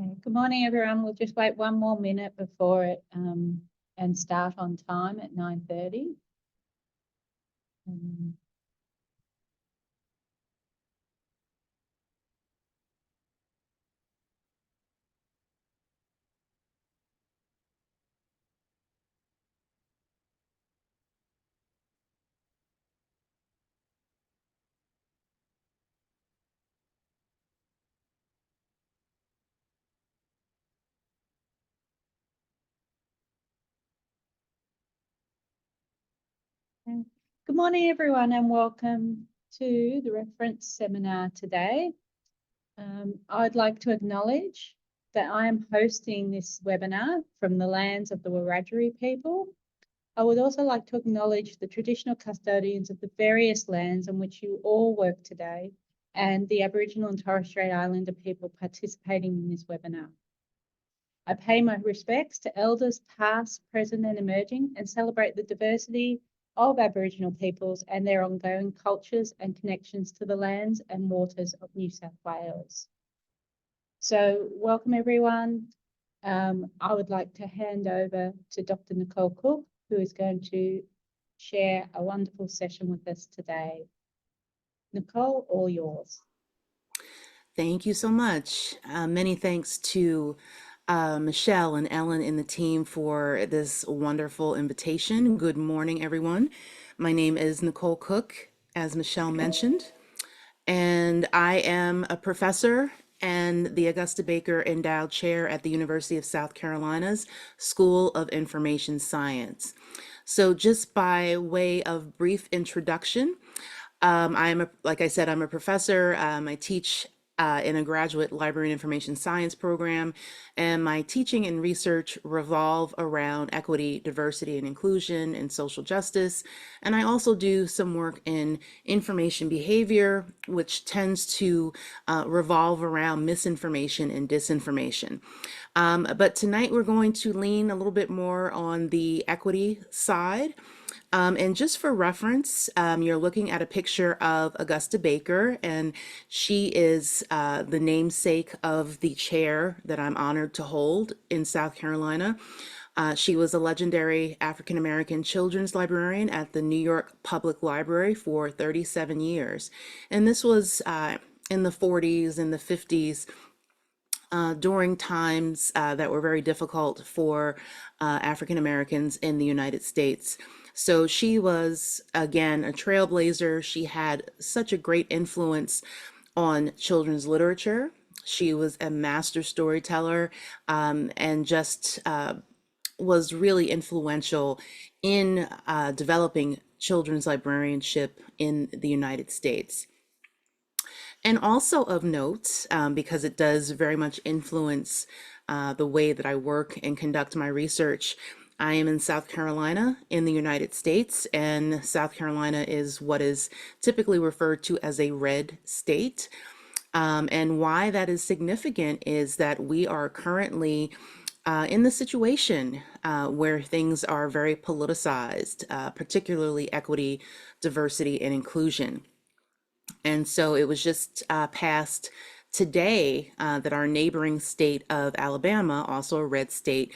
Okay. Good morning, everyone. We'll just wait one more minute before it and start on time at 9:30. Good morning, everyone, and welcome to the reference seminar today. I'd like to acknowledge that I am hosting this webinar from the lands of the Wiradjuri people. I would also like to acknowledge the traditional custodians of the various lands on which you all work today and the Aboriginal and Torres Strait Islander people participating in this webinar. I pay my respects to elders past, present and emerging and celebrate the diversity of Aboriginal peoples and their ongoing cultures and connections to the lands and waters of New South Wales. So welcome everyone. I would like to hand over to Dr. Nicole Cooke, who is going to share a wonderful session with us today. Nicole, all yours. Thank you so much. Many thanks to Michelle and Ellen in the team for this wonderful invitation. Good morning, everyone. My name is Nicole Cooke, as Michelle mentioned, and I am a professor and the Augusta Baker Endowed Chair at the University of South Carolina's School of Information Science. So just by way of brief introduction, like I said, I'm a professor. I teach in a graduate library and information science program, and my teaching and research revolve around equity, diversity, and inclusion and social justice. And I also do some work in information behavior, which tends to revolve around misinformation and disinformation. But tonight we're going to lean a little bit more on the equity side. And just for reference, you're looking at a picture of Augusta Baker, and she is the namesake of the chair that I'm honored to hold in South Carolina. She was a legendary African-American children's librarian at the New York Public Library for 37 years. And this was in the 40s and the 50s. During times that were very difficult for African Americans in the United States. So she was, again, a trailblazer. She had such a great influence on children's literature. She was a master storyteller and just was really influential in developing children's librarianship in the United States. And also of note, because it does very much influence the way that I work and conduct my research, I am in South Carolina in the United States, and South Carolina is what is typically referred to as a red state. And why that is significant is that we are currently in the situation where things are very politicized, particularly equity, diversity, and inclusion. And so it was just passed today that our neighboring state of Alabama, also a red state,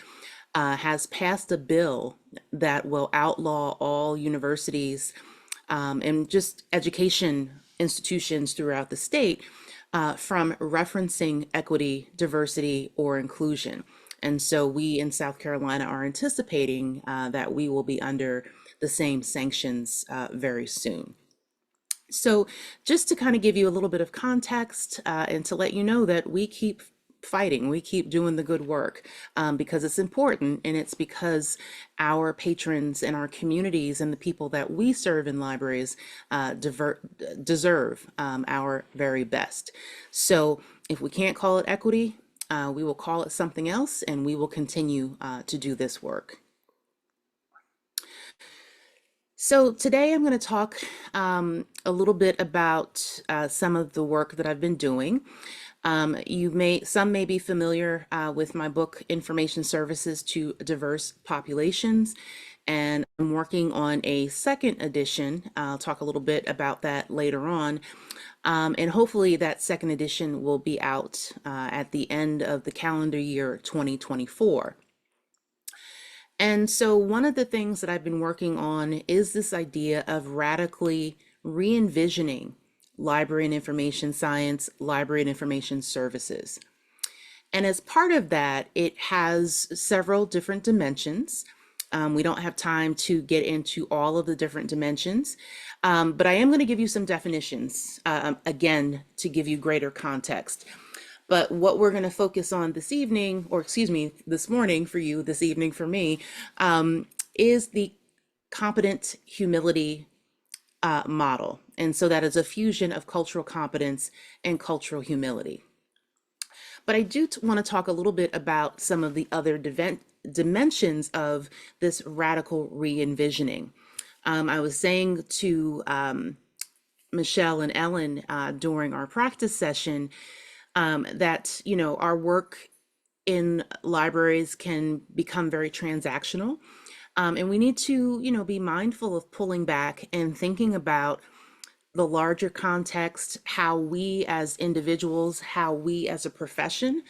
has passed a bill that will outlaw all universities and just education institutions throughout the state from referencing equity, diversity, or inclusion. And so we in South Carolina are anticipating that we will be under the same sanctions very soon. So just to kind of give you a little bit of context and to let you know that we keep fighting, we keep doing the good work because it's important, and it's because our patrons and our communities and the people that we serve in libraries deserve our very best. So if we can't call it equity, we will call it something else, and we will continue to do this work. So today I'm going to talk a little bit about some of the work that I've been doing. Some may be familiar with my book, Information Services to Diverse Populations. and I'm working on a second edition. I'll talk a little bit about that later on. And hopefully that second edition will be out at the end of the calendar year 2024. And so one of the things that I've been working on is this idea of radically re-envisioning library and information science, library and information services. And as part of that, it has several different dimensions. We don't have time to get into all of the different dimensions, but I am going to give you some definitions, again, to give you greater context. But what we're going to focus on this evening, or excuse me, this morning for you, this evening for me, is the competent humility model. And so that is a fusion of cultural competence and cultural humility. But I do want to talk a little bit about some of the other dimensions of this radical re-envisioning. I was saying to Michelle and Ellen during our practice session that, you know, our work in libraries can become very transactional. And we need to, you know, be mindful of pulling back and thinking about the larger context, how we as individuals, how we as a profession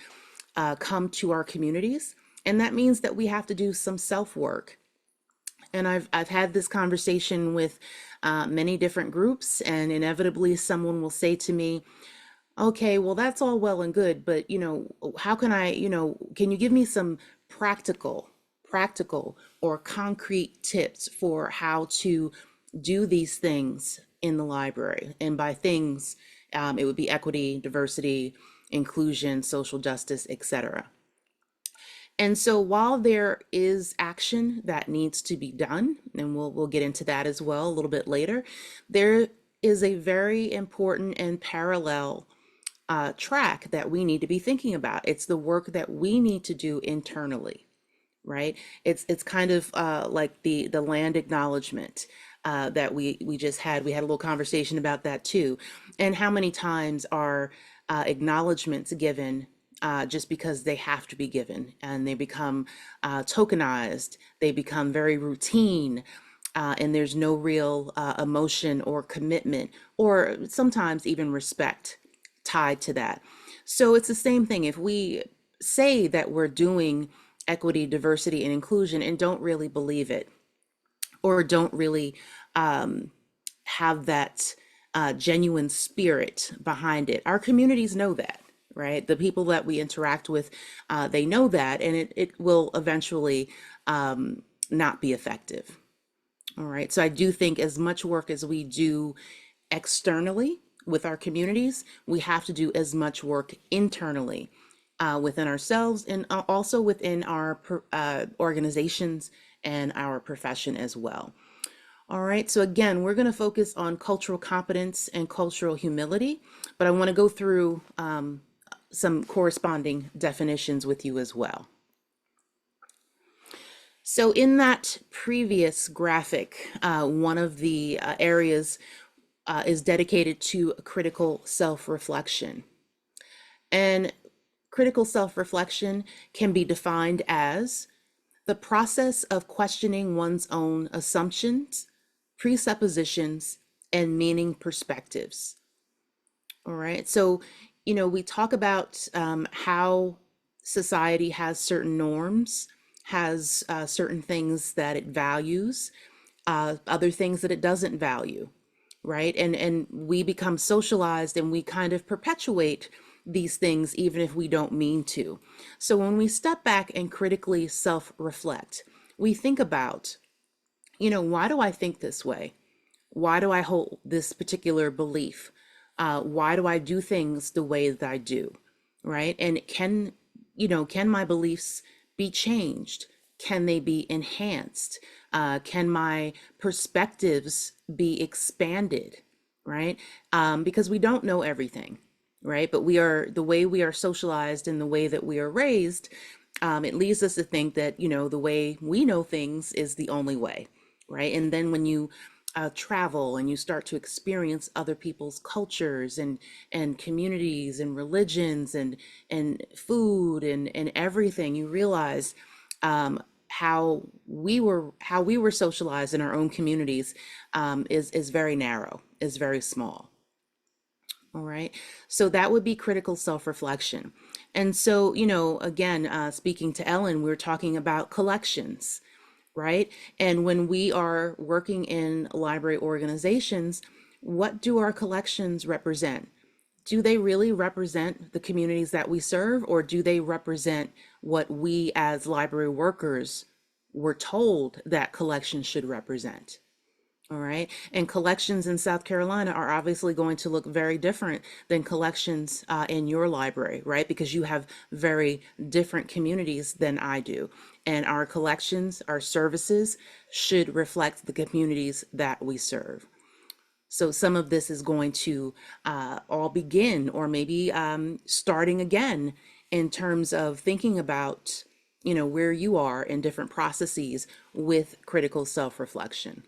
come to our communities. And that means that we have to do some self-work. And I've had this conversation with many different groups, and inevitably someone will say to me, okay, well, that's all well and good, but you know, how can I, you know, can you give me some practical or concrete tips for how to do these things in the library? And by things, it would be equity, diversity, inclusion, social justice, etc. And so while there is action that needs to be done, and we'll get into that as well a little bit later, there is a very important and parallel track that we need to be thinking about. It's the work that we need to do internally, right? It's kind of like the land acknowledgement that we just had. We had a little conversation about that too. And how many times are acknowledgements given just because they have to be given, and they become tokenized, they become very routine, and there's no real emotion or commitment, or sometimes even respect tied to that. So it's the same thing. If we say that we're doing equity, diversity, and inclusion and don't really believe it, or don't really have that genuine spirit behind it, our communities know that, right? The people that we interact with, they know that, and it will eventually not be effective. All right. So I do think as much work as we do externally with our communities, we have to do as much work internally within ourselves, and also within our organizations and our profession as well. All right, so again, we're going to focus on cultural competence and cultural humility, but I want to go through some corresponding definitions with you as well. So in that previous graphic, one of the areas is dedicated to critical self-reflection. And critical self-reflection can be defined as the process of questioning one's own assumptions, presuppositions, and meaning perspectives. All right, so, you know, we talk about how society has certain norms, has certain things that it values, other things that it doesn't value, right? And we become socialized, and we kind of perpetuate these things even if we don't mean to. So when we step back and critically self-reflect, we think about, you know, why do I think this way? Why do I hold this particular belief? Why do I do things the way that I do, right? And can my beliefs be changed? Can they be enhanced? Can my perspectives be expanded, right? Because we don't know everything, right? But the way we are socialized and the way that we are raised, it leads us to think that, you know, the way we know things is the only way, right? And then when you travel and you start to experience other people's cultures and communities and religions and food and everything, you realize how we were socialized in our own communities is very narrow, is very small. All right. So that would be critical self-reflection. And so, again, speaking to Ellen, we're talking about collections, right? And when we are working in library organizations, what do our collections represent? Do they really represent the communities that we serve, or do they represent what we as library workers were told that collections should represent? All right. And collections in South Carolina are obviously going to look very different than collections in your library, right? Because you have very different communities than I do. And our collections, our services should reflect the communities that we serve. So some of this is going to all begin, or maybe starting again, in terms of thinking about, where you are in different processes with critical self-reflection.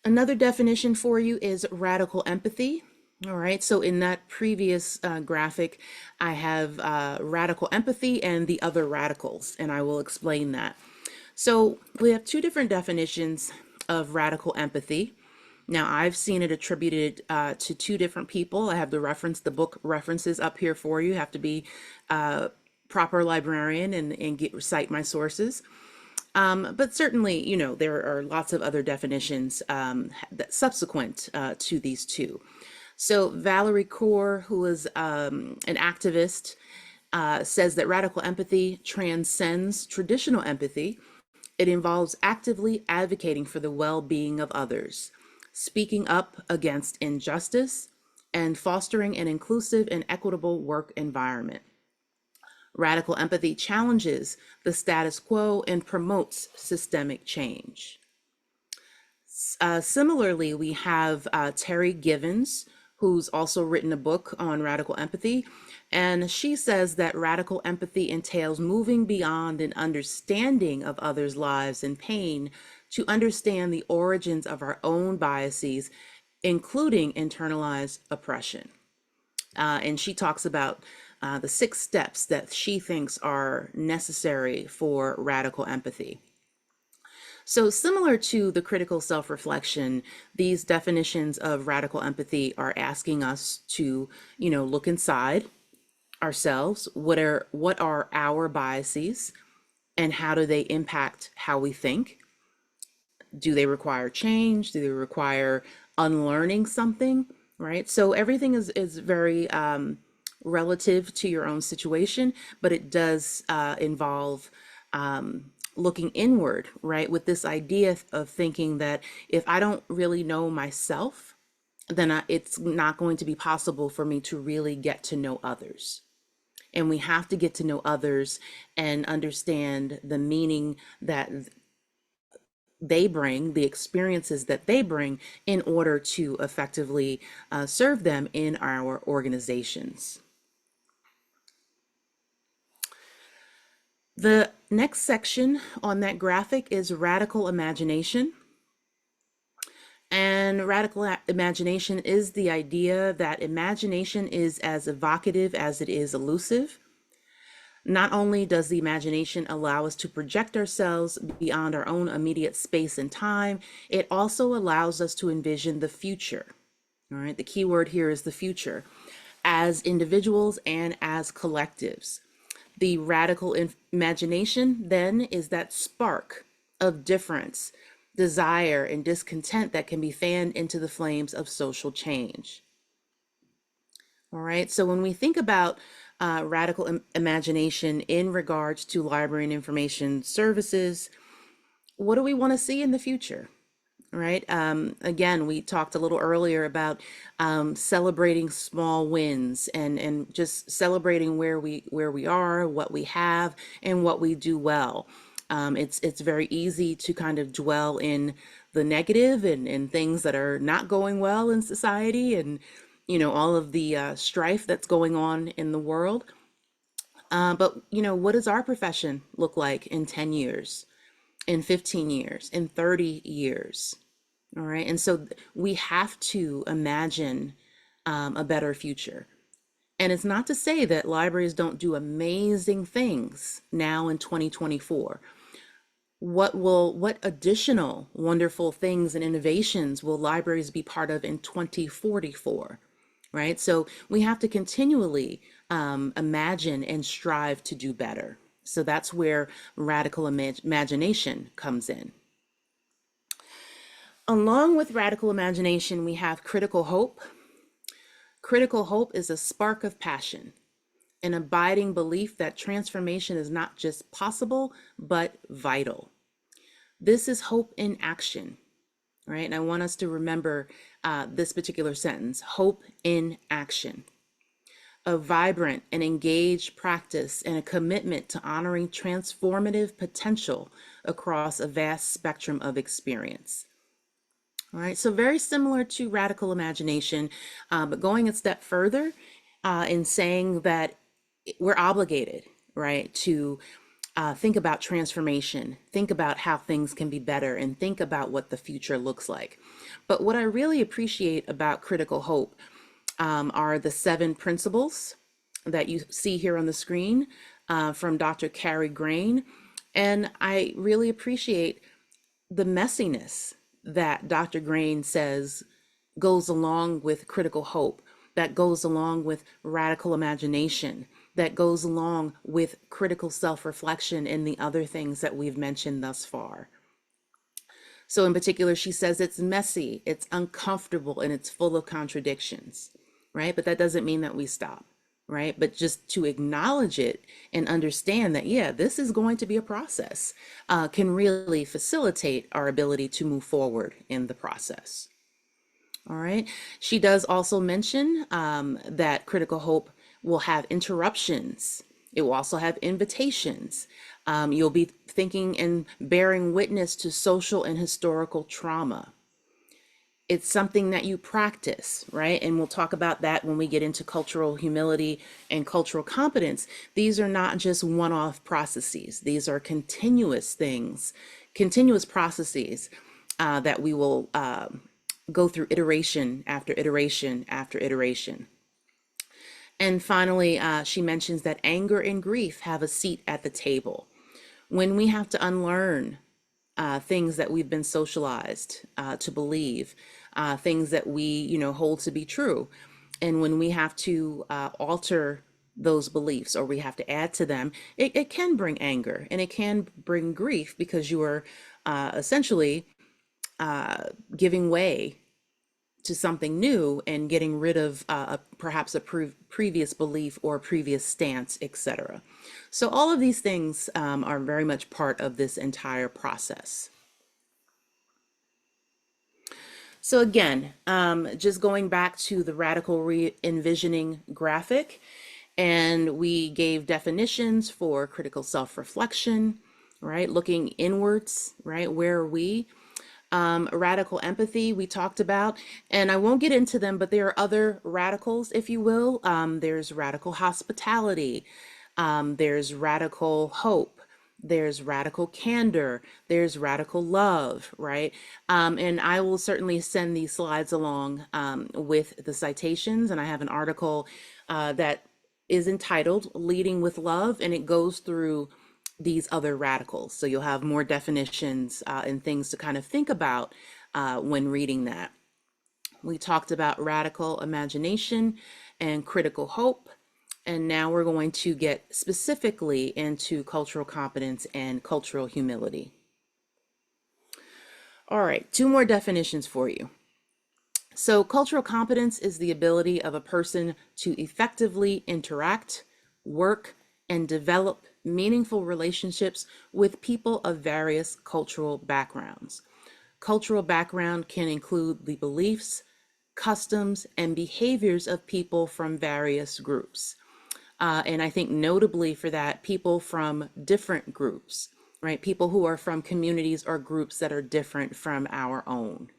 Another definition for you is radical empathy. All right, so in that previous graphic, I have radical empathy and the other radicals, and I will explain that. So we have two different definitions of radical empathy. Now, I've seen it attributed to two different people. I have the book references up here for you. You have to be a proper librarian and cite my sources. But certainly, there are lots of other definitions that subsequent to these two. So Valerie Kaur, who is an activist, says that radical empathy transcends traditional empathy. It involves actively advocating for the well-being of others, speaking up against injustice, and fostering an inclusive and equitable work environment. Radical empathy challenges the status quo and promotes systemic change. Similarly, we have Terry Givens, who's also written a book on radical empathy. And she says that radical empathy entails moving beyond an understanding of others' lives and pain to understand the origins of our own biases, including internalized oppression. And she talks about the 6 steps that she thinks are necessary for radical empathy. So similar to the critical self-reflection, these definitions of radical empathy are asking us to, look inside ourselves. What are our biases, and how do they impact how we think? Do they require change? Do they require unlearning something? Right? So everything is very relative to your own situation, but it does involve looking inward, right? With this idea of thinking that if I don't really know myself, then it's not going to be possible for me to really get to know others. And we have to get to know others and understand the meaning that they bring, the experiences that they bring, in order to effectively serve them in our organizations. The next section on that graphic is radical imagination. And radical imagination is the idea that imagination is as evocative as it is elusive. Not only does the imagination allow us to project ourselves beyond our own immediate space and time, it also allows us to envision the future. All right, the key word here is the future, as individuals and as collectives. The radical imagination then is that spark of difference, desire, and discontent that can be fanned into the flames of social change. All right, so when we think about radical imagination in regards to library and information services, what do we want to see in the future? Right. Again, we talked a little earlier about celebrating small wins and just celebrating where we are, what we have, and what we do well. It's very easy to kind of dwell in the negative and things that are not going well in society, and all of the strife that's going on in the world. But what does our profession look like in 10 years, in 15 years, in 30 years? All right. And so we have to imagine a better future. And it's not to say that libraries don't do amazing things now in 2024. What additional wonderful things and innovations will libraries be part of in 2044? Right? So we have to continually imagine and strive to do better. So that's where radical imagination comes in. Along with radical imagination, we have critical hope. Critical hope is a spark of passion, an abiding belief that transformation is not just possible, but vital. This is hope in action, right? And I want us to remember this particular sentence, hope in action. A vibrant and engaged practice and a commitment to honoring transformative potential across a vast spectrum of experience. All right, so very similar to radical imagination, but going a step further in saying that we're obligated, right, to think about transformation, think about how things can be better, and think about what the future looks like. But what I really appreciate about critical hope are the 7 principles that you see here on the screen from Dr. Carrie Grain. And I really appreciate the messiness that Dr. Grain says goes along with critical hope, that goes along with radical imagination, that goes along with critical self-reflection and the other things that we've mentioned thus far. So in particular, she says it's messy, it's uncomfortable, and it's full of contradictions, right? But that doesn't mean that we stop, right? But just to acknowledge it and understand that, yeah, this is going to be a process, can really facilitate our ability to move forward in the process. All right. She does also mention that critical hope will have interruptions. It will also have invitations. You'll be thinking and bearing witness to social and historical trauma. It's something that you practice, right? And we'll talk about that when we get into cultural humility and cultural competence. These are not just one-off processes. These are continuous things, continuous processes that we will go through iteration after iteration after iteration. And finally, she mentions that anger and grief have a seat at the table. When we have to unlearn things that we've been socialized to believe, things that we, hold to be true, and when we have to alter those beliefs or we have to add to them, it can bring anger and it can bring grief because you are essentially giving way to something new and getting rid of perhaps a previous belief or previous stance, etc. So all of these things are very much part of this entire process. So again, just going back to the radical re-envisioning graphic, and we gave definitions for critical self-reflection, right? Looking inwards, right? Where are we? Radical empathy we talked about, and I won't get into them, but there are other radicals, if you will. There's radical hospitality, there's radical hope, there's radical candor, there's radical love, right? And I will certainly send these slides along with the citations, and I have an article that is entitled Leading with Love, and it goes through these other radicals. So you'll have more definitions and things to kind of think about when reading that. We talked about radical imagination and critical hope. And now we're going to get specifically into cultural competence and cultural humility. All right, 2 more definitions for you. So cultural competence is the ability of a person to effectively interact, work, and develop meaningful relationships with people of various cultural backgrounds. Cultural background can include the beliefs, customs, and behaviors of people from various groups. And I think notably for that, people from different groups, right? People who are from communities or groups that are different from our own.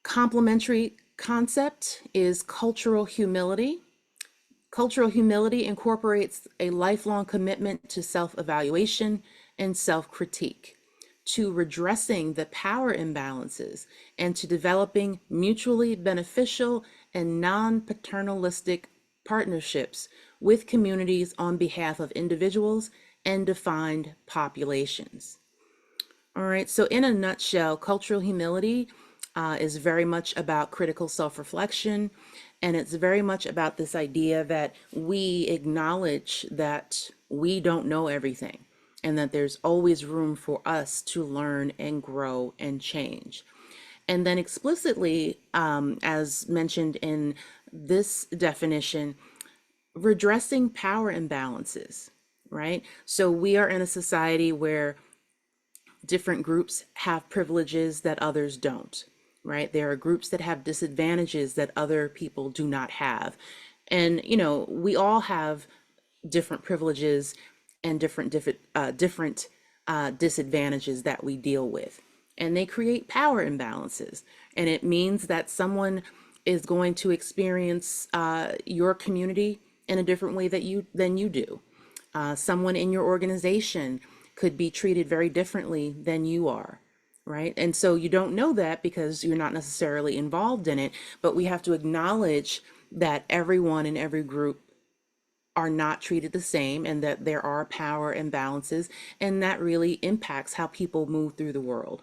Complementary concept is cultural humility. Cultural humility incorporates a lifelong commitment to self-evaluation and self-critique, to redressing the power imbalances and to developing mutually beneficial and non-paternalistic partnerships with communities on behalf of individuals and defined populations. All right, so in a nutshell, cultural humility is very much about critical self-reflection, and it's very much about this idea that we acknowledge that we don't know everything and that there's always room for us to learn and grow and change. And then explicitly, as mentioned in this definition, redressing power imbalances, right? So we are in a society where different groups have privileges that others don't, right? There are groups that have disadvantages that other people do not have. And, we all have different privileges and different disadvantages that we deal with. And they create power imbalances. And it means that someone is going to experience your community in a different way than you do. Someone in your organization could be treated very differently than you are, right? And so you don't know that because you're not necessarily involved in it, but we have to acknowledge that everyone in every group are not treated the same and that there are power imbalances, and that really impacts how people move through the world.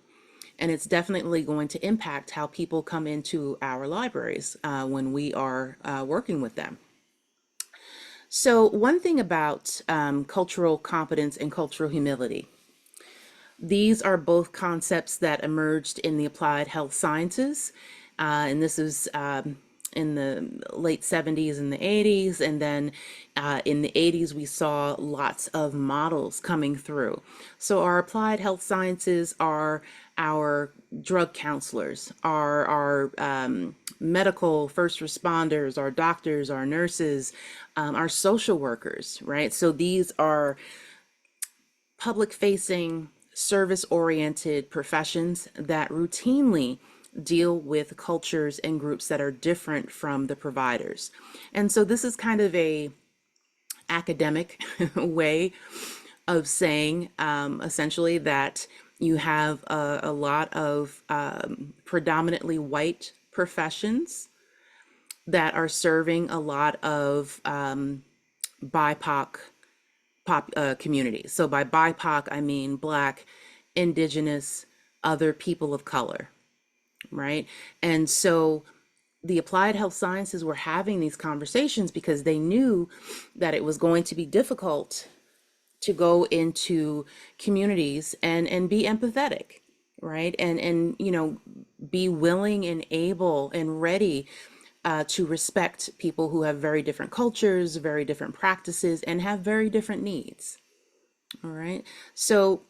And it's definitely going to impact how people come into our libraries when we are working with them. So one thing about cultural competence and cultural humility, these are both concepts that emerged in the applied health sciences. And this is in the late 70s and the 80s. And then in the 80s, we saw lots of models coming through. So our applied health sciences are our drug counselors, our medical first responders, our doctors, our nurses, our social workers, right? So these are public facing, service oriented professions that routinely deal with cultures and groups that are different from the providers. And so this is kind of a academic way of saying essentially that you have a lot of predominantly white professions that are serving a lot of BIPOC communities. So by BIPOC, I mean Black, Indigenous, other people of color, right? And so the applied health sciences were having these conversations because they knew that it was going to be difficult to go into communities and be empathetic, right? And be willing and able and ready to respect people who have very different cultures, very different practices, and have very different needs. All right. So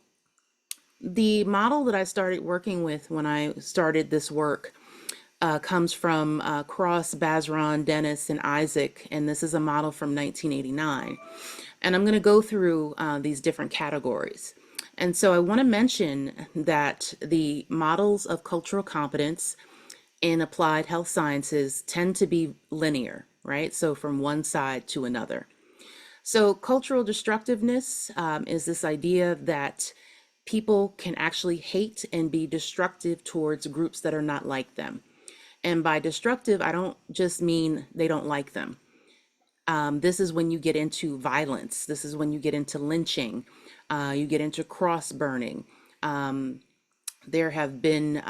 the model that I started working with when I started this work comes from Cross, Bazron, Dennis, and Isaac, and this is a model from 1989. And I'm going to go through these different categories. And so I want to mention that the models of cultural competence in applied health sciences tend to be linear, right? So from one side to another. So cultural destructiveness is this idea that people can actually hate and be destructive towards groups that are not like them. And by destructive, I don't just mean they don't like them. This is when you get into violence. This is when you get into lynching. You get into cross burning. There have been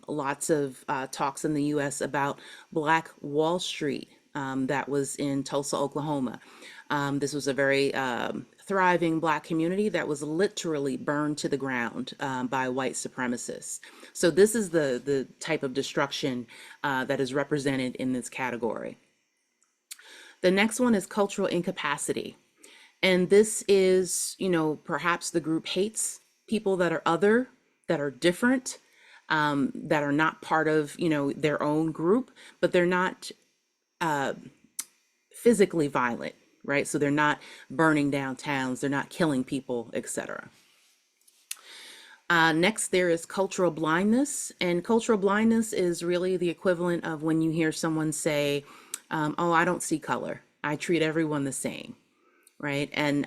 lots of talks in the US about Black Wall Street that was in Tulsa, Oklahoma. This was a very thriving Black community that was literally burned to the ground by white supremacists. So this is the type of destruction that is represented in this category. The next one is cultural incapacity. And this is, perhaps the group hates people that are other, that are different, that are not part of, their own group, but they're not physically violent, right? So they're not burning down towns, they're not killing people, etc. Next, there is cultural blindness. And cultural blindness is really the equivalent of when you hear someone say, oh, I don't see color. I treat everyone the same. right? And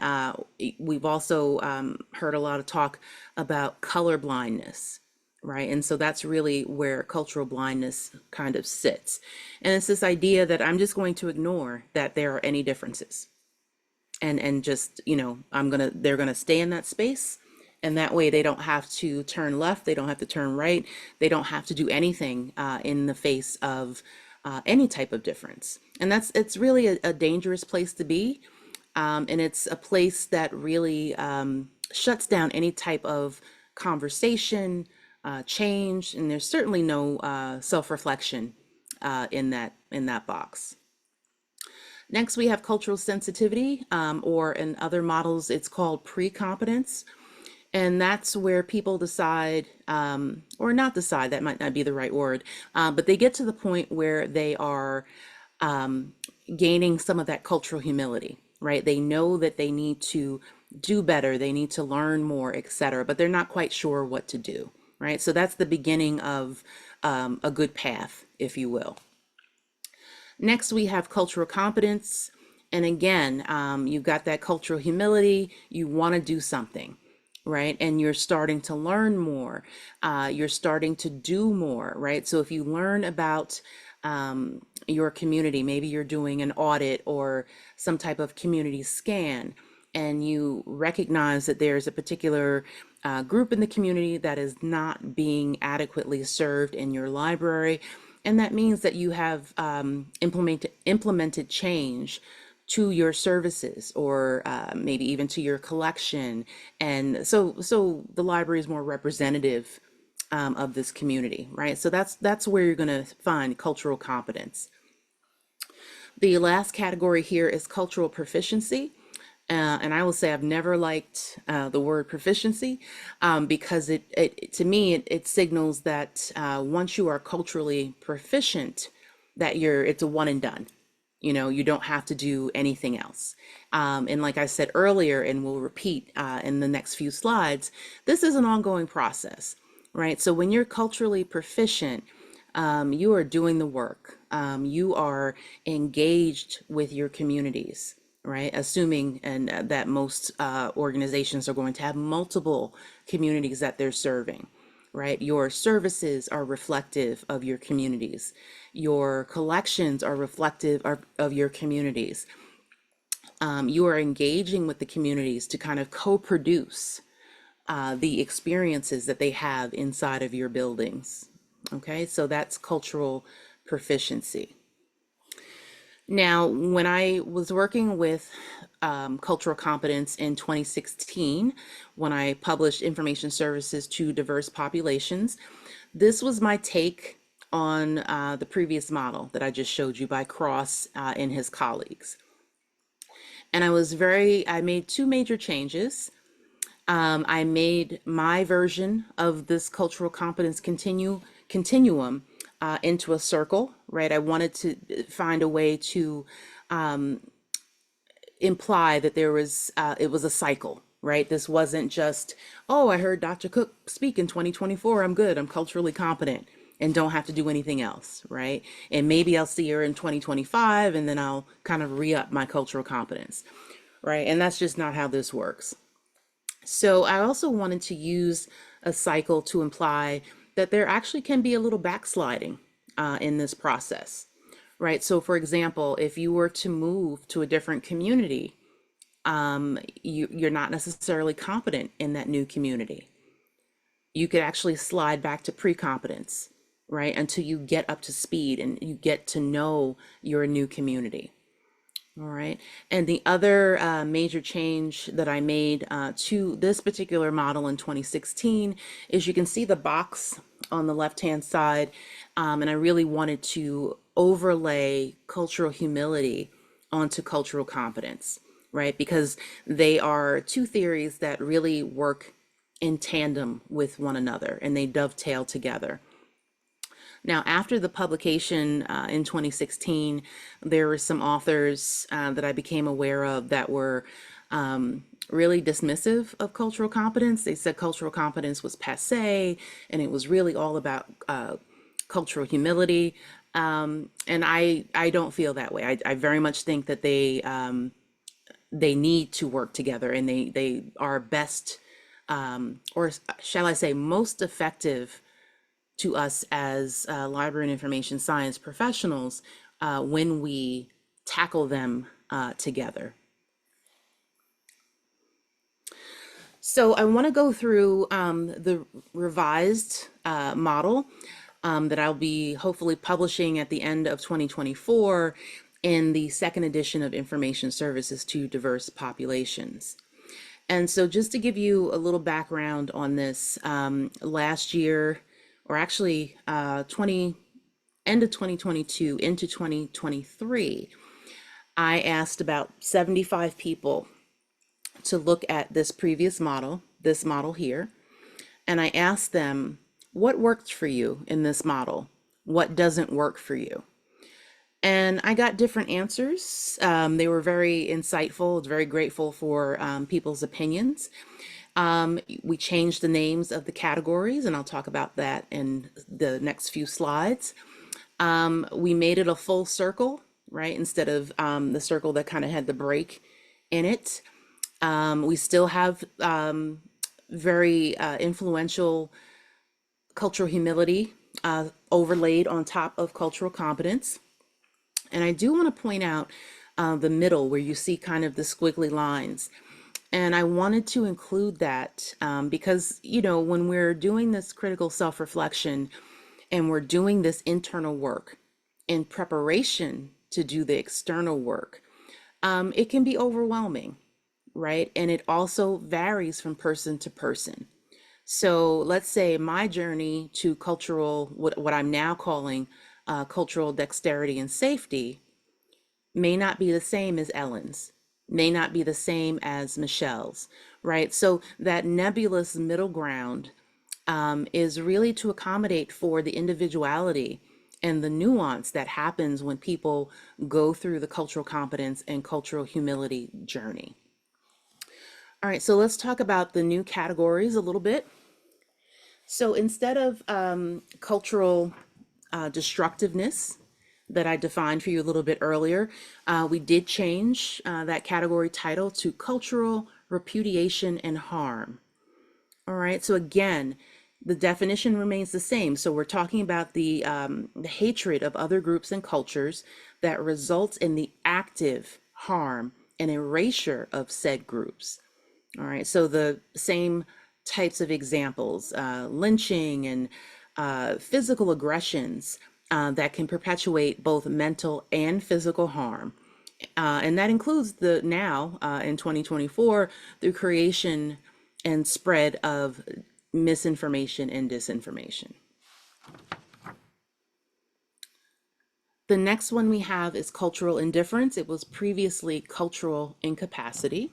we've also heard a lot of talk about color blindness, right? And so that's really where cultural blindness kind of sits. And it's this idea that I'm just going to ignore that there are any differences, and just, they're gonna stay in that space, and that way they don't have to turn left, they don't have to turn right, they don't have to do anything in the face of any type of difference. And it's really a dangerous place to be, and it's a place that really shuts down any type of conversation, change, and there's certainly no self-reflection in that box. Next, we have cultural sensitivity, or in other models, it's called pre-competence. And that's where people decide, or not decide, that might not be the right word, but they get to the point where they are gaining some of that cultural humility, right? They know that they need to do better, they need to learn more, etc., but they're not quite sure what to do, right? So that's the beginning of a good path, if you will. Next, we have cultural competence. And again, you've got that cultural humility. You want to do something, right? And you're starting to learn more. You're starting to do more, right? So if you learn about your community, maybe you're doing an audit or some type of community scan, and you recognize that there's a particular group in the community that is not being adequately served in your library, and that means that you have implemented change to your services, or maybe even to your collection. And so the library is more representative of this community, right? So that's where you're going to find cultural competence. The last category here is cultural proficiency. And I will say I've never liked the word proficiency, because to me it signals that once you are culturally proficient, that it's a one and done. You don't have to do anything else. And like I said earlier, and we'll repeat in the next few slides, this is an ongoing process, right? So when you're culturally proficient, you are doing the work. You are engaged with your communities, right? Assuming and that most organizations are going to have multiple communities that they're serving, right? Your services are reflective of your communities. Your collections are reflective of your communities. You are engaging with the communities to kind of co-produce the experiences that they have inside of your buildings. Okay, so that's cultural proficiency. Now, when I was working with cultural competence in 2016, when I published information services to diverse populations, this was my take on the previous model that I just showed you by Cross and his colleagues. And I made two major changes. I made my version of this cultural competence continuum into a circle, right? I wanted to find a way to imply that it was a cycle, right? This wasn't just, oh, I heard Dr. Cooke speak in 2024. I'm good. I'm culturally competent and don't have to do anything else, right? And maybe I'll see her in 2025 and then I'll kind of re-up my cultural competence, right? And that's just not how this works. So I also wanted to use a cycle to imply that there actually can be a little backsliding in this process, right? So for example, if you were to move to a different community, you're not necessarily competent in that new community. You could actually slide back to pre-competence, right? Until you get up to speed and you get to know your new community. All right. And the other major change that I made to this particular model in 2016 is you can see the box on the left-hand side. And I really wanted to overlay cultural humility onto cultural competence, right? Because they are two theories that really work in tandem with one another and they dovetail together. Now, after the publication in 2016, there were some authors that I became aware of that were really dismissive of cultural competence. They said cultural competence was passé and it was really all about cultural humility. And I don't feel that way. I very much think that they they need to work together, and they are best, or shall I say, most effective to us as library and information science professionals when we tackle them together. So I want to go through the revised model that I'll be hopefully publishing at the end of 2024 in the second edition of Information Services to Diverse Populations. And so just to give you a little background on this, last year, or actually end of 2022 into 2023, I asked about 75 people to look at this previous model, this model here, and I asked them, what worked for you in this model? What doesn't work for you? And I got different answers. They were very insightful. I was very grateful for people's opinions. We changed the names of the categories, and I'll talk about that in the next few slides. We made it a full circle, right? Instead of the circle that kind of had the break in it. We still have very influential cultural humility overlaid on top of cultural competence. And I do want to point out the middle where you see kind of the squiggly lines. And I wanted to include that because, you know, when we're doing this critical self-reflection and we're doing this internal work in preparation to do the external work, it can be overwhelming, right? And it also varies from person to person. So let's say my journey to cultural, what I'm now calling cultural dexterity and safety, may not be the same as Ellen's, may not be the same as Michelle's, right? So that nebulous middle ground is really to accommodate for the individuality and the nuance that happens when people go through the cultural competence and cultural humility journey. All right, so let's talk about the new categories a little bit. So instead of cultural destructiveness that I defined for you a little bit earlier, we did change that category title to cultural repudiation and harm. All right, so again, the definition remains the same. So we're talking about the hatred of other groups and cultures that results in the active harm and erasure of said groups. All right, so the same types of examples, lynching and physical aggressions that can perpetuate both mental and physical harm. And that includes the now in 2024, the creation and spread of misinformation and disinformation. The next one we have is cultural indifference. It was previously cultural incapacity.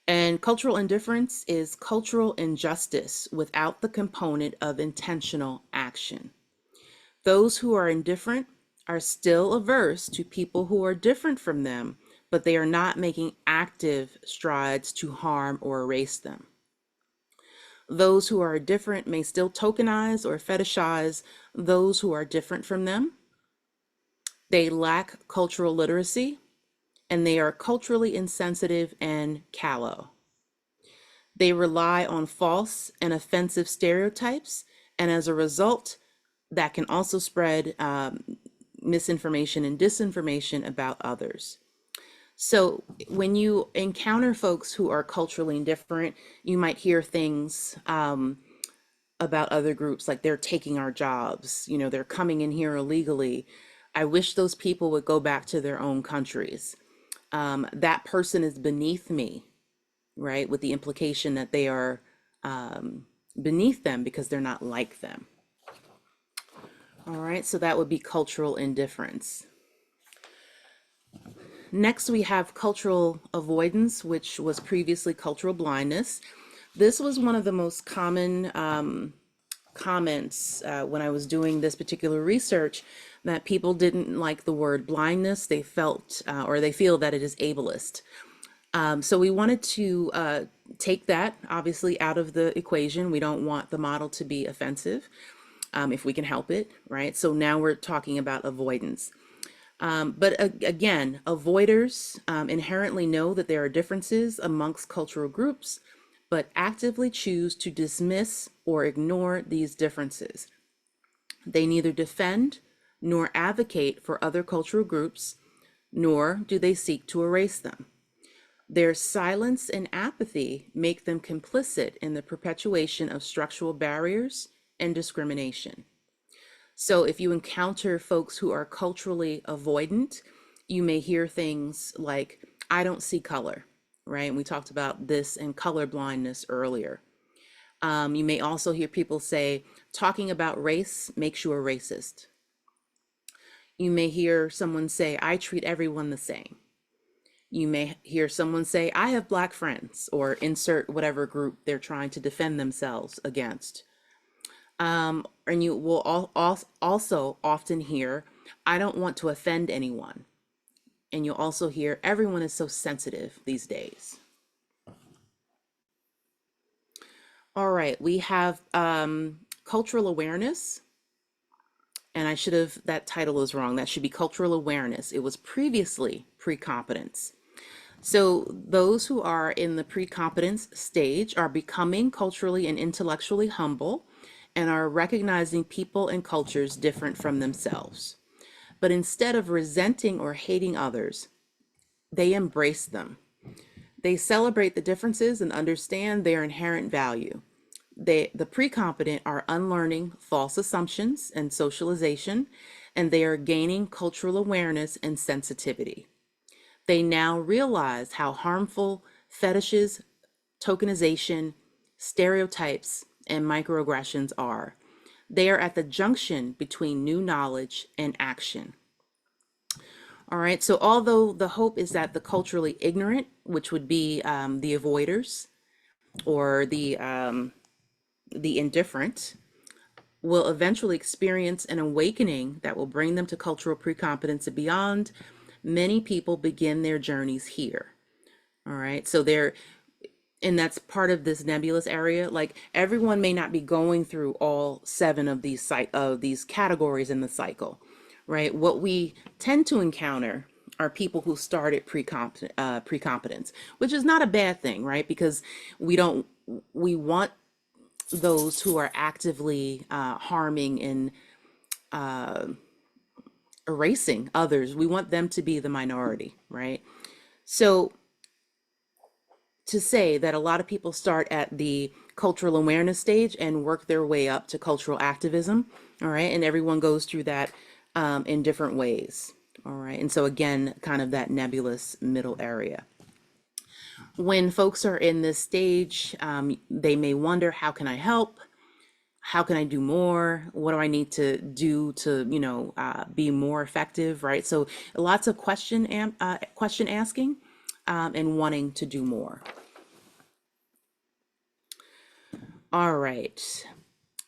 And cultural indifference is cultural injustice without the component of intentional action. Those who are indifferent are still averse to people who are different from them, but they are not making active strides to harm or erase them. Those who are different may still tokenize or fetishize those who are different from them. They lack cultural literacy, and they are culturally insensitive and callow. They rely on false and offensive stereotypes, and as a result, that can also spread misinformation and disinformation about others. So when you encounter folks who are culturally indifferent, you might hear things about other groups like they're taking our jobs, you know, they're coming in here illegally. I wish those people would go back to their own countries. That person is beneath me, right? With the implication that they are beneath them because they're not like them. All right, so that would be cultural indifference. Next, we have cultural avoidance, which was previously cultural blindness. This was one of the most common comments when I was doing this particular research, that people didn't like the word blindness. They felt or they feel that it is ableist. So we wanted to take that obviously out of the equation. We don't want the model to be offensive if we can help it, right? So now we're talking about avoidance. Again, avoiders inherently know that there are differences amongst cultural groups, but actively choose to dismiss or ignore these differences. They neither defend nor advocate for other cultural groups, nor do they seek to erase them. Their silence and apathy make them complicit in the perpetuation of structural barriers and discrimination. So if you encounter folks who are culturally avoidant, you may hear things like, I don't see color, right? And we talked about this in color blindness earlier. You may also hear people say, talking about race makes you a racist. You may hear someone say, I treat everyone the same. You may hear someone say, I have Black friends, or insert whatever group they're trying to defend themselves against. And you will also often hear, I don't want to offend anyone. And you'll also hear, everyone is so sensitive these days. All right, we have cultural awareness. And that title is wrong. That should be cultural awareness. It was previously pre-competence. So those who are in the pre-competence stage are becoming culturally and intellectually humble and are recognizing people and cultures different from themselves. But instead of resenting or hating others, they embrace them. They celebrate the differences and understand their inherent value. The pre-competent are unlearning false assumptions and socialization, and they are gaining cultural awareness and sensitivity. They now realize how harmful fetishes, tokenization, stereotypes, and microaggressions are. They are at the junction between new knowledge and action. All right, so although the hope is that the culturally ignorant, which would be the avoiders or the indifferent, will eventually experience an awakening that will bring them to cultural pre-competence and beyond, many people begin their journeys here. All right, so and that's part of this nebulous area. Like, everyone may not be going through all 7 of these categories in the cycle, right? What we tend to encounter are people who started pre-competence, which is not a bad thing, right? Because we want those who are actively harming and erasing others. We want them to be the minority, right? So to say that a lot of people start at the cultural awareness stage and work their way up to cultural activism, all right? And everyone goes through that in different ways, all right? And so again, kind of that nebulous middle area. When folks are in this stage, they may wonder, how can I help? How can I do more? What do I need to do to, be more effective, right? So lots of question asking and wanting to do more. All right.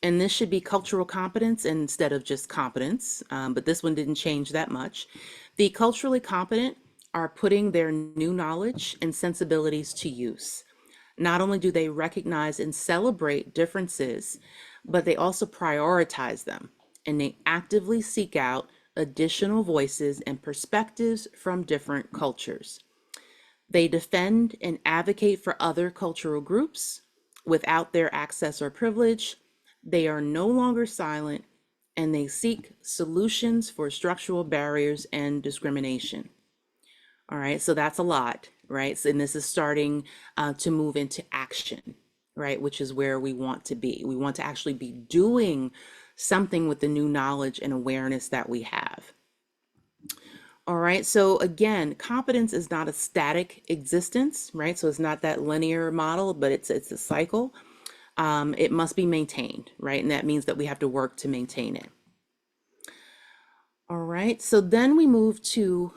And this should be cultural competence instead of just competence, but this one didn't change that much. The culturally competent are putting their new knowledge and sensibilities to use. Not only do they recognize and celebrate differences, but they also prioritize them, and they actively seek out additional voices and perspectives from different cultures. They defend and advocate for other cultural groups without their access or privilege. They are no longer silent, and they seek solutions for structural barriers and discrimination. All right, so that's a lot, right? And this is starting to move into action, right? Which is where we want to be. We want to actually be doing something with the new knowledge and awareness that we have. All right, so again, competence is not a static existence, right? So it's not that linear model, but it's a cycle. It must be maintained, right? And that means that we have to work to maintain it. All right, so then we move to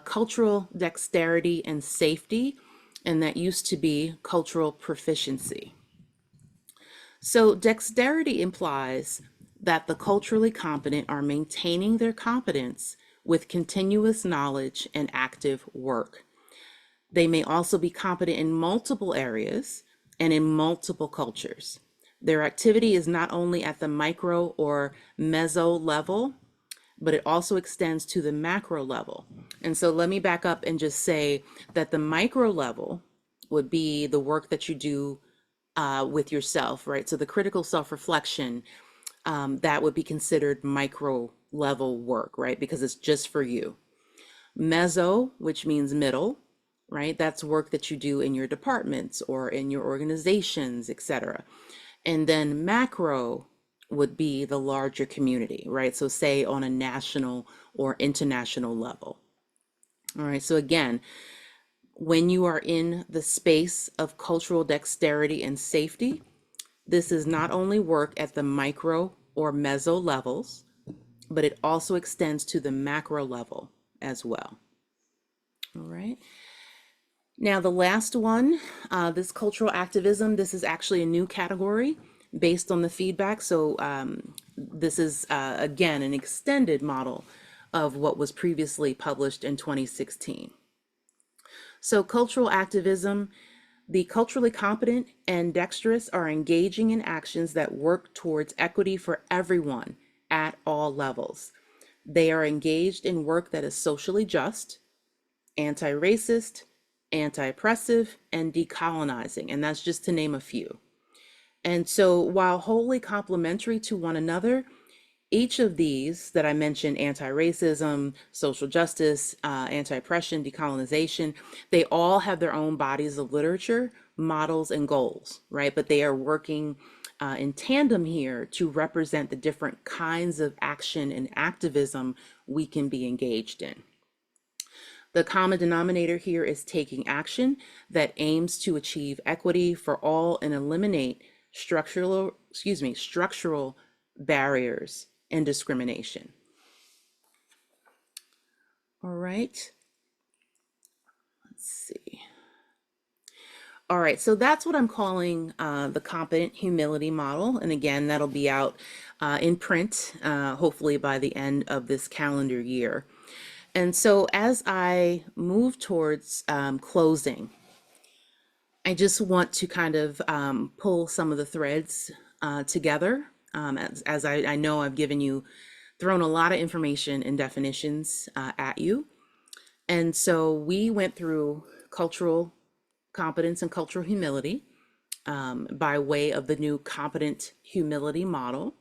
cultural dexterity and safety, and that used to be cultural proficiency. So dexterity implies that the culturally competent are maintaining their competence with continuous knowledge and active work. They may also be competent in multiple areas and in multiple cultures. Their activity is not only at the micro or meso level, but it also extends to the macro level. And so let me back up and just say that the micro level would be the work that you do with yourself, right? So the critical self-reflection, that would be considered micro level work, right? Because it's just for you. Meso, which means middle, right? That's work that you do in your departments or in your organizations, etc. And then macro would be the larger community, right? So say on a national or international level. All right, so again, when you are in the space of cultural dexterity and safety, this is not only work at the micro or meso levels, but it also extends to the macro level as well. All right. Now, the last one, this cultural activism, this is actually a new category based on the feedback. So this is, again, an extended model of what was previously published in 2016. So cultural activism, the culturally competent and dexterous are engaging in actions that work towards equity for everyone at all levels. They are engaged in work that is socially just, anti-racist, anti-oppressive, and decolonizing, and that's just to name a few. And so while wholly complementary to one another, each of these that I mentioned, anti-racism, social justice, anti-oppression, decolonization, they all have their own bodies of literature, models, and goals, right? But they are working in tandem here to represent the different kinds of action and activism we can be engaged in. The common denominator here is taking action that aims to achieve equity for all and eliminate structural barriers and discrimination. All right. Let's see. All right, so that's what I'm calling the competent humility model. And again, that'll be out in print, hopefully by the end of this calendar year. And so as I move towards closing, I just want to kind of pull some of the threads together. As I know I've thrown a lot of information and definitions at you. And so we went through cultural competence and cultural humility by way of the new competent humility model.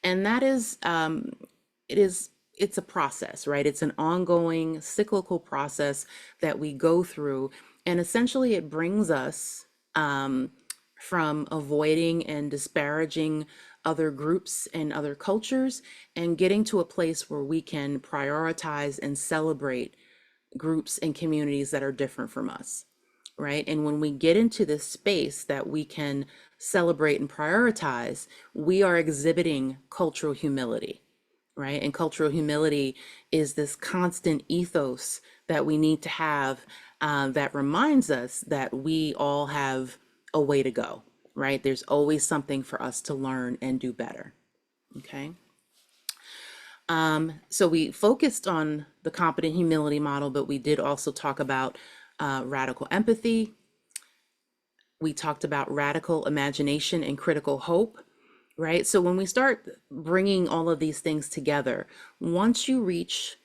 And that is, it's a process, right? It's an ongoing cyclical process that we go through. And essentially it brings us from avoiding and disparaging other groups and other cultures and getting to a place where we can prioritize and celebrate groups and communities that are different from us, right? And when we get into this space that we can celebrate and prioritize, we are exhibiting cultural humility, right? And cultural humility is this constant ethos that we need to have that reminds us that we all have a way to go, right? There's always something for us to learn and do better, okay? So we focused on the competent humility model, but we did also talk about radical empathy. We talked about radical imagination and critical hope, right? So when we start bringing all of these things together, once you reach,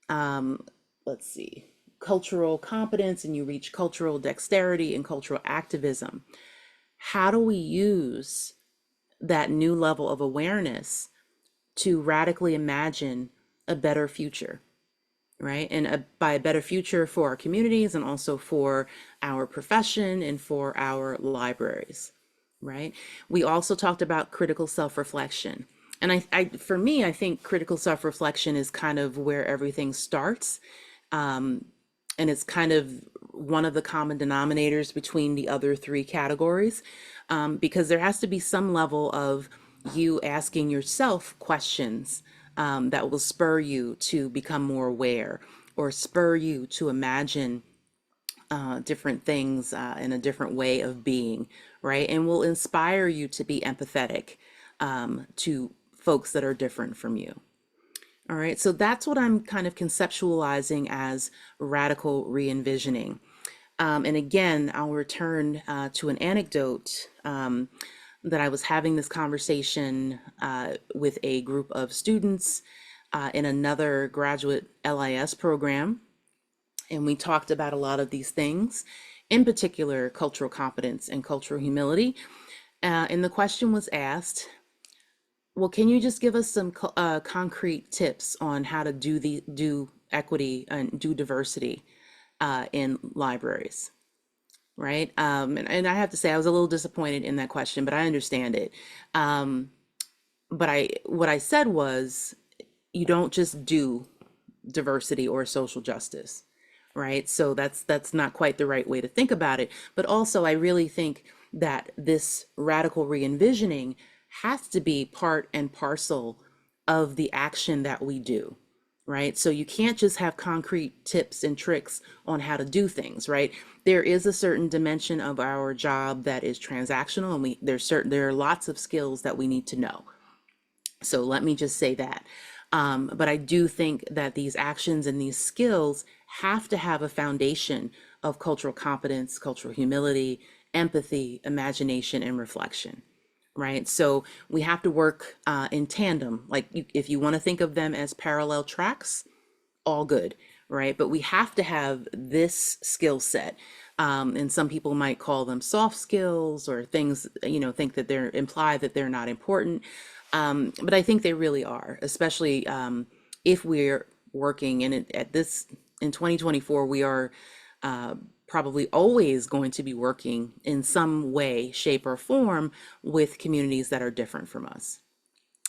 let's see, cultural competence and you reach cultural dexterity and cultural activism, how do we use that new level of awareness to radically imagine a better future, right? And by a better future for our communities and also for our profession and for our libraries, right? We also talked about critical self-reflection. And for me, I think critical self-reflection is kind of where everything starts. And it's kind of one of the common denominators between the other three categories, because there has to be some level of you asking yourself questions that will spur you to become more aware or spur you to imagine different things in a different way of being, right? And will inspire you to be empathetic to folks that are different from you. All right, so that's what I'm kind of conceptualizing as radical re-envisioning. And again, I'll return to an anecdote that I was having this conversation with a group of students in another graduate LIS program, and we talked about a lot of these things, in particular cultural competence and cultural humility. And the question was asked, well, can you just give us some concrete tips on how to do equity and do diversity in libraries, right? And I have to say I was a little disappointed in that question, but I understand it. But what I said was, you don't just do diversity or social justice, right? So that's not quite the right way to think about it. But also, I really think that this radical re-envisioning has to be part and parcel of the action that we do, right? So you can't just have concrete tips and tricks on how to do things, right? There is a certain dimension of our job that is transactional, and there are lots of skills that we need to know. So let me just say that. But I do think that these actions and these skills have to have a foundation of cultural competence, cultural humility, empathy, imagination, and reflection, right? So we have to work in tandem. Like if you want to think of them as parallel tracks, all good, right? But we have to have this skill set. And some people might call them soft skills or things, think that they're imply that they're not important. But I think they really are, especially if we're working in 2024, we are probably always going to be working in some way, shape, or form with communities that are different from us.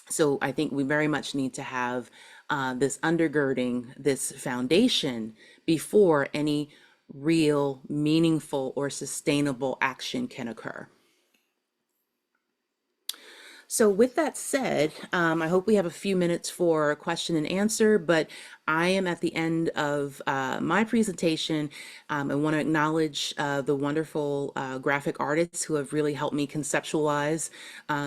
So I think we very much need to have this undergirding, this foundation before any real, meaningful, or sustainable action can occur. So with that said, I hope we have a few minutes for question and answer, but I am at the end of my presentation. I want to acknowledge the wonderful graphic artists who have really helped me conceptualize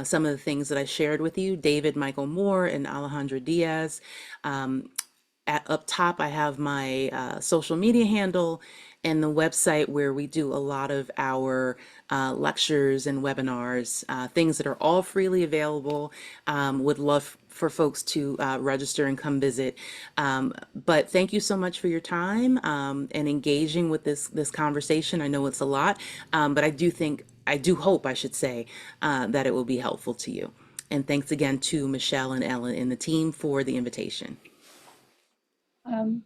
some of the things that I shared with you, David Michael Moore and Alejandra Diaz. Up top, I have my social media handle and the website where we do a lot of our lectures and webinars, things that are all freely available. Would love for folks to register and come visit. But thank you so much for your time and engaging with this conversation. I know it's a lot, but I do hope, I should say, that it will be helpful to you. And thanks again to Michelle and Ellen and the team for the invitation.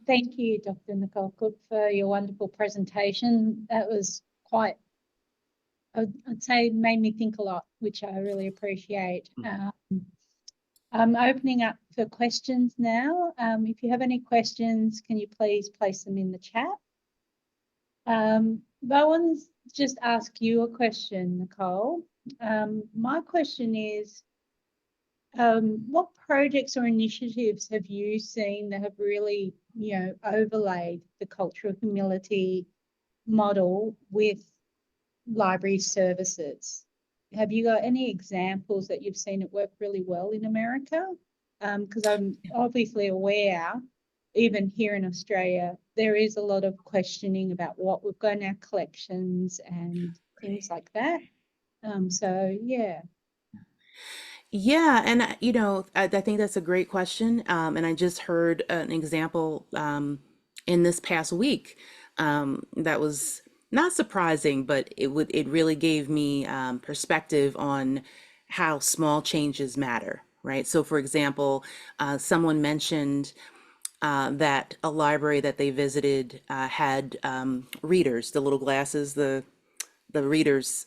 Thank you, Dr. Nicole Cooke, for your wonderful presentation. That was quite, I'd say, made me think a lot, which I really appreciate. I'm opening up for questions now. If you have any questions, can you please place them in the chat? But I want to just ask you a question, Nicole. My question is, what projects or initiatives have you seen that have really, overlaid the cultural humility model with library services? Have you got any examples that you've seen it work really well in America? Because I'm obviously aware, even here in Australia, there is a lot of questioning about what we've got in our collections and things like that. So, yeah. Yeah, and I think that's a great question. And I just heard an example in this past week that was not surprising, but it really gave me perspective on how small changes matter, right? So, for example, someone mentioned that a library that they visited had readers, the little glasses, the readers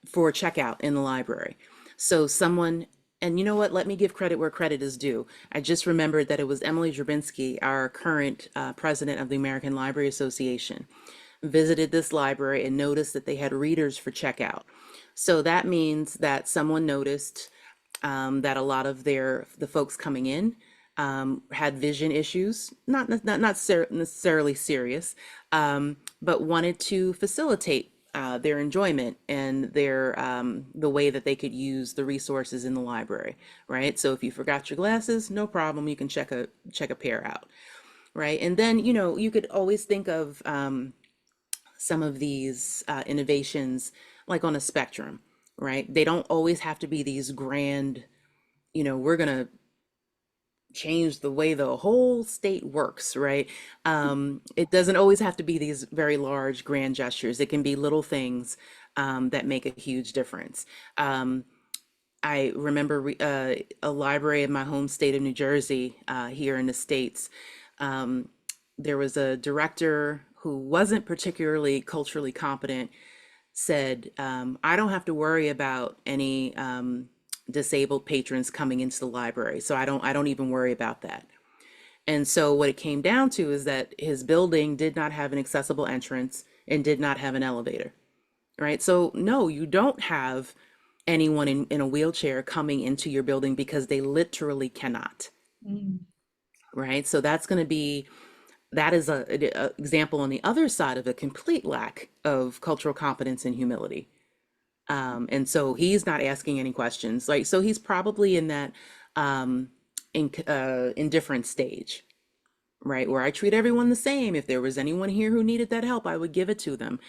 for checkout in the library. So someone, and you know what, let me give credit where credit is due. I just remembered that it was Emily Drabinski, our current president of the American Library Association, visited this library and noticed that they had readers for checkout. So that means that someone noticed that a lot of the folks coming in had vision issues, not necessarily serious, but wanted to facilitate their enjoyment and the way that they could use the resources in the library, right? So if you forgot your glasses, no problem, you can check a pair out, right? And then you could always think of some of these innovations like on a spectrum, right? They don't always have to be these grand, we're gonna change the way the whole state works, right? It doesn't always have to be these very large, grand gestures. It can be little things that make a huge difference. Um, I remember a library in my home state of New Jersey, here in the States. Um, there was a director who wasn't particularly culturally competent, said, I don't have to worry about any disabled patrons coming into the library. So I don't even worry about that. And so what it came down to is that his building did not have an accessible entrance and did not have an elevator, right? So no, you don't have anyone in a wheelchair coming into your building because they literally cannot, Mm. right? So that is a example on the other side of a complete lack of cultural competence and humility. And so he's not asking any questions. Like, so he's probably in that um, indifferent stage, right? Where I treat everyone the same. If there was anyone here who needed that help, I would give it to them.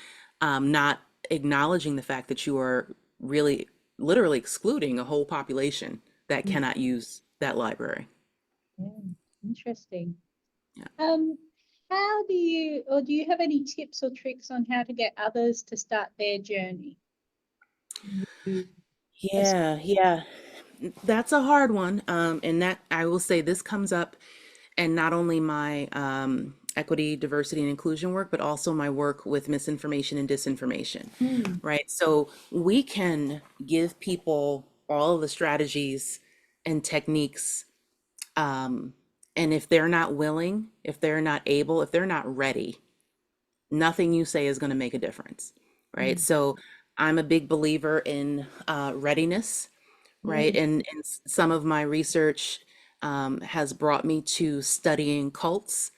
Not acknowledging the fact that you are really literally excluding a whole population that Mm. cannot use that library. Yeah, interesting. Yeah. Um, how do you, or do you have any tips or tricks on how to get others to start their journey? You as Yeah, yeah. That's a hard one. And that I will say this comes up in not only my equity, diversity, and inclusion work, but also my work with misinformation and disinformation, Mm. right? So we can give people all of the strategies and techniques. Um, and if they're not willing, if they're not able, if they're not ready, nothing you say is going to make a difference, right? Mm. So I'm a big believer in readiness, right? Mm. And some of my research has brought me to studying cults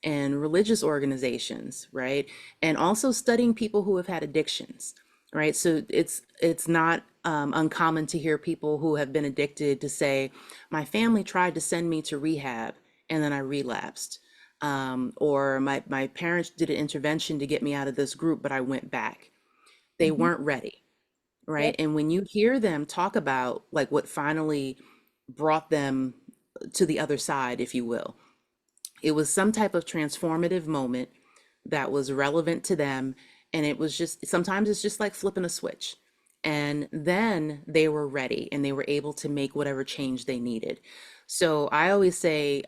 and religious organizations, right? And also studying people who have had addictions, right? So it's not uncommon to hear people who have been addicted to say, my family tried to send me to rehab and then I relapsed. Or my parents did an intervention to get me out of this group, but I went back. They Mhm. weren't ready, right? Yep. And when you hear them talk about like what finally brought them to the other side, if you will, it was some type of transformative moment that was relevant to them. And it was just, sometimes it's just like flipping a switch. And then they were ready and they were able to make whatever change they needed. So I always say,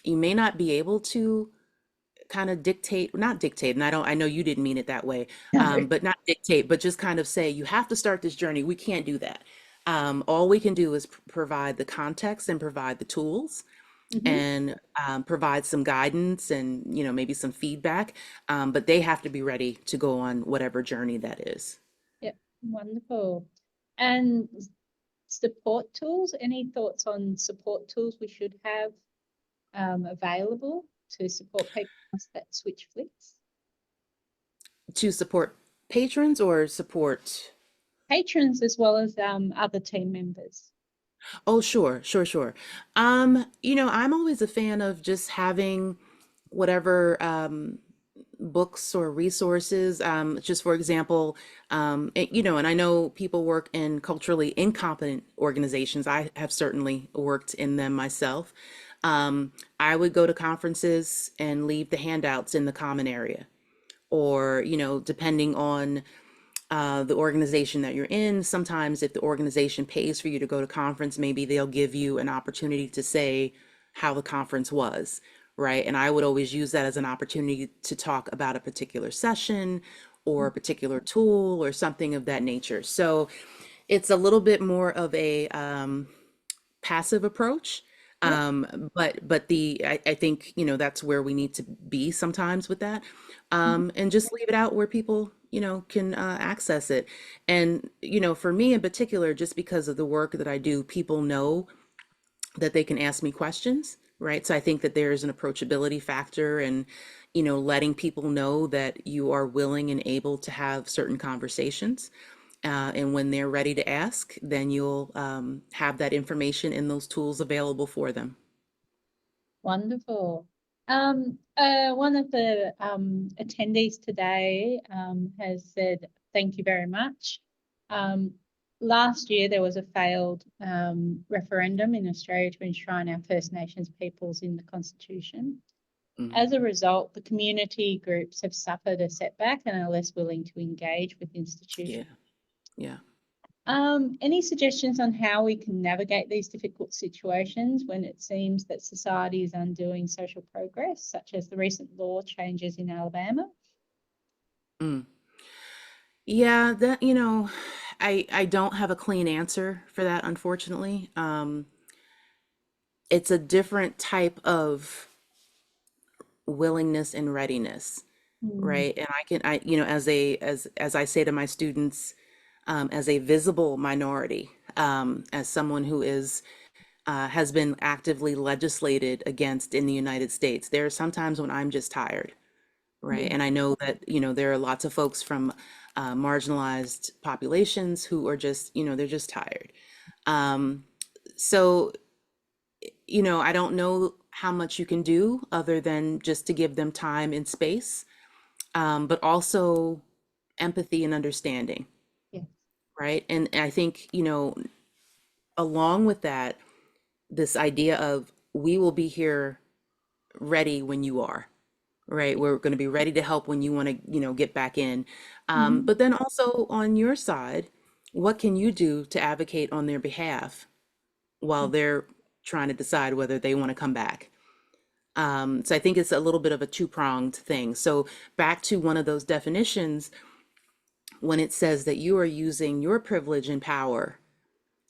you may not be able to kind of dictate, not dictate, and I know you didn't mean it that way, No. but not dictate, but just kind of say, you have to start this journey. We can't do that. All we can do is provide the context and provide the tools Mhm. and provide some guidance and, maybe some feedback. But they have to be ready to go on whatever journey that is. Yep. Wonderful. And support tools, any thoughts on support tools we should have available to support people once that switch flicks? To support patrons or support. Patrons as well as other team members. Oh, sure, sure, sure. I'm always a fan of just having whatever books or resources. Just for example, and I know people work in culturally incompetent organizations. I have certainly worked in them myself. I would go to conferences and leave the handouts in the common area, or, depending on the organization that you're in. Sometimes, if the organization pays for you to go to conference, maybe they'll give you an opportunity to say how the conference was, right? And I would always use that as an opportunity to talk about a particular session or a particular tool or something of that nature. So it's a little bit more of a passive approach. Yep. But I think, that's where we need to be sometimes with that. Mhm. And just leave it out where people, can access it. And, for me in particular, just because of the work that I do, people know that they can ask me questions, right? So I think that there's an approachability factor and, letting people know that you are willing and able to have certain conversations. And when they're ready to ask, then you'll have that information and those tools available for them. Wonderful. One of the attendees today has said, thank you very much. Um, last year there was a failed referendum in Australia to enshrine our First Nations peoples in the Constitution. Mm, As a result, the community groups have suffered a setback and are less willing to engage with yeah, institutions. yeah. Any suggestions on how we can navigate these difficult situations when it seems that society is undoing social progress, such as the recent law changes in Alabama? Mm. Yeah, that, I don't have a clean answer for that, unfortunately. It's a different type of willingness and readiness, Mm, right? And as I say to my students, as a visible minority, as someone who is has been actively legislated against in the United States, there are sometimes when I'm just tired, right? yeah. And I know that, there are lots of folks from marginalized populations who are just, they're just tired. Um, so, I don't know how much you can do other than just to give them time and space, but also empathy and understanding, Yes. right? And I think, along with that, this idea of we will be here ready when you are, right? We're going to be ready to help when you want to, get back in. Mhm. But then also on your side, what can you do to advocate on their behalf while they're trying to decide whether they want to come back? So I think it's a little bit of a two-pronged thing. So back to one of those definitions, when it says that you are using your privilege and power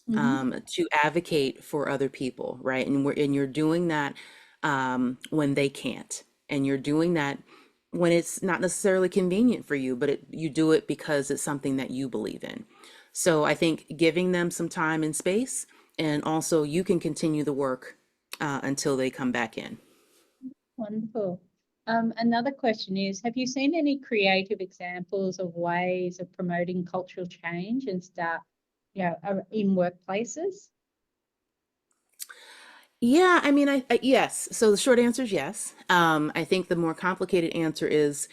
Mhm. to advocate for other people, right? And you're doing that when they can't, and you're doing that when it's not necessarily convenient for you, but you do it because it's something that you believe in. So I think giving them some time and space, and also you can continue the work until they come back in. Wonderful. Another question is, have you seen any creative examples of ways of promoting cultural change and start, in workplaces? Yeah, I mean, yes. So the short answer is yes. I think the more complicated answer is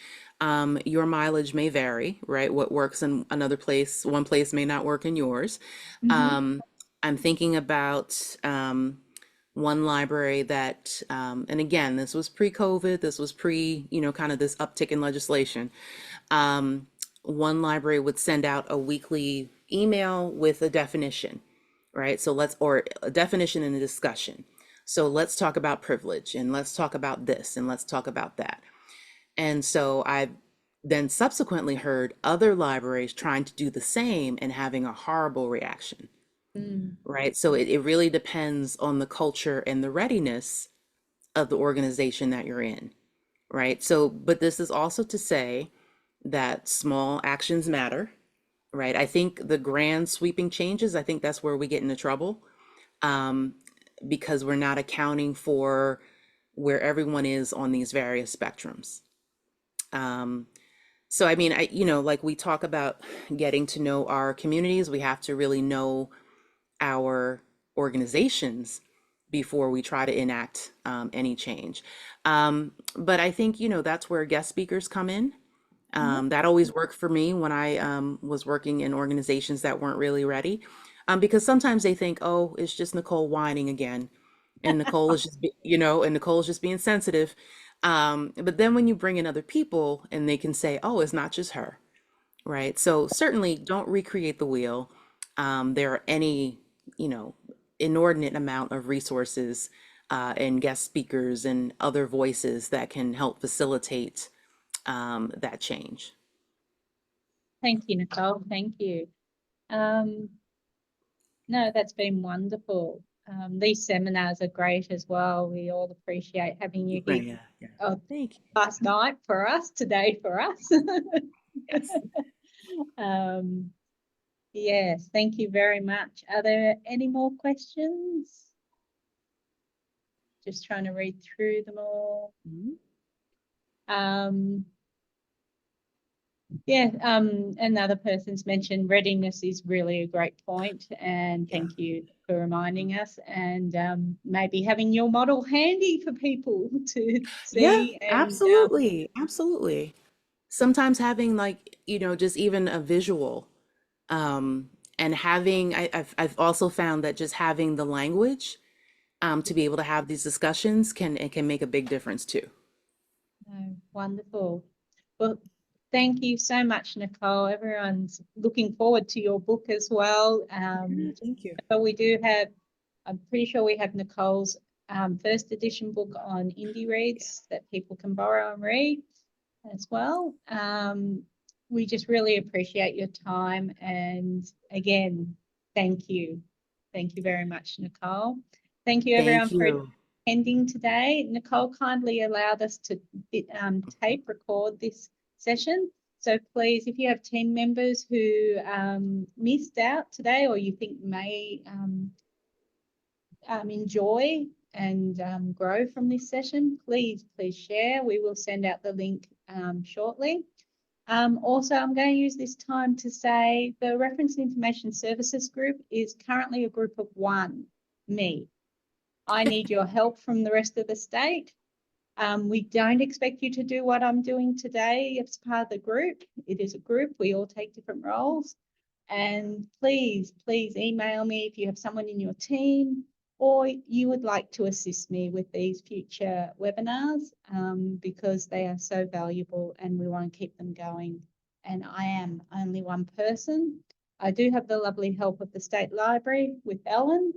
your mileage may vary, right? What works in another place, one place may not work in yours. Mm-hmm. Um, I'm thinking about one library that, and again, this was pre-COVID, this was pre, kind of this uptick in legislation. Um, One library would send out a weekly email with a definition, right? Or a definition and a discussion. So let's talk about privilege, and let's talk about this, and let's talk about that. And so I've then subsequently heard other libraries trying to do the same and having a horrible reaction, Mm, right? So it really depends on the culture and the readiness of the organization that you're in, right? So, but this is also to say that small actions matter, right? I think the grand sweeping changes, I think that's where we get into trouble, um, because we're not accounting for where everyone is on these various spectrums. Um, so, I mean, like we talk about getting to know our communities, we have to really know our organizations before we try to enact any change. But I think, that's where guest speakers come in. yeah. That always worked for me when I was working in organizations that weren't really ready. Because sometimes they think, oh, it's just Nicole whining again. And Nicole is just, and Nicole's just being sensitive. But then when you bring in other people and they can say, oh, it's not just her, right? So certainly don't recreate the wheel. There are any, you know, inordinate amount of resources and guest speakers and other voices that can help facilitate that change. Thank you, Nicole. Thank you. Um, no, that's been wonderful. These seminars are great as well. We all appreciate having you here. Right, yeah, yeah. Oh, Thank you. last night for us, today for us. Yes. um, yes, thank you very much. Are there any more questions? Just trying to read through them all. Mhm. Um, yeah, another person's mentioned readiness is really a great point, and Yeah. thank you for reminding us. And maybe having your model handy for people to Yeah, see. And absolutely. Absolutely. Sometimes having like, just even a visual And I've also found that just having the language to be able to have these discussions can make a big difference too. Oh, wonderful. Well, thank you so much, Nicole. Everyone's looking forward to your book as well. Thank you. But I'm pretty sure we have Nicole's first edition book on indie reads that people can borrow and read as well. We just really appreciate your time. And again, thank you. Thank you very much, Nicole. Thank you, everyone, Thank for you. attending today. Nicole kindly allowed us to tape record this session. So please, if you have team members who missed out today or you think may enjoy and grow from this session, please share. We will send out the link shortly. Also, I'm going to use this time to say the Reference Information Services group is currently a group of one, me. I need your help from the rest of the state. We don't expect you to do what I'm doing today as part of the group. It is a group. We all take different roles. And please email me if you have someone in your team or you would like to assist me with these future webinars because they are so valuable and we want to keep them going. And I am only one person. I do have the lovely help of the State Library with Ellen,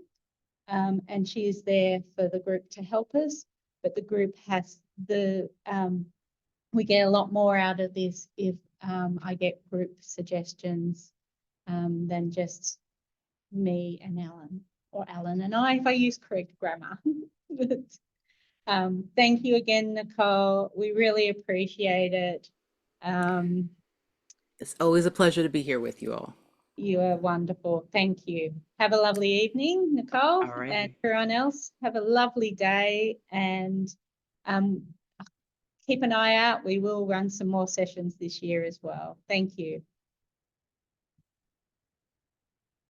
and she is there for the group to help us. But the group has we get a lot more out of this if I get group suggestions than just me and Alan, or Alan and I, if I use correct grammar. But, thank you again, Nicole. We really appreciate it. It's always a pleasure to be here with you all. You are wonderful. Thank you. Have a lovely evening, Nicole, All right. and everyone else. Have a lovely day and keep an eye out. We will run some more sessions this year as well. Thank you.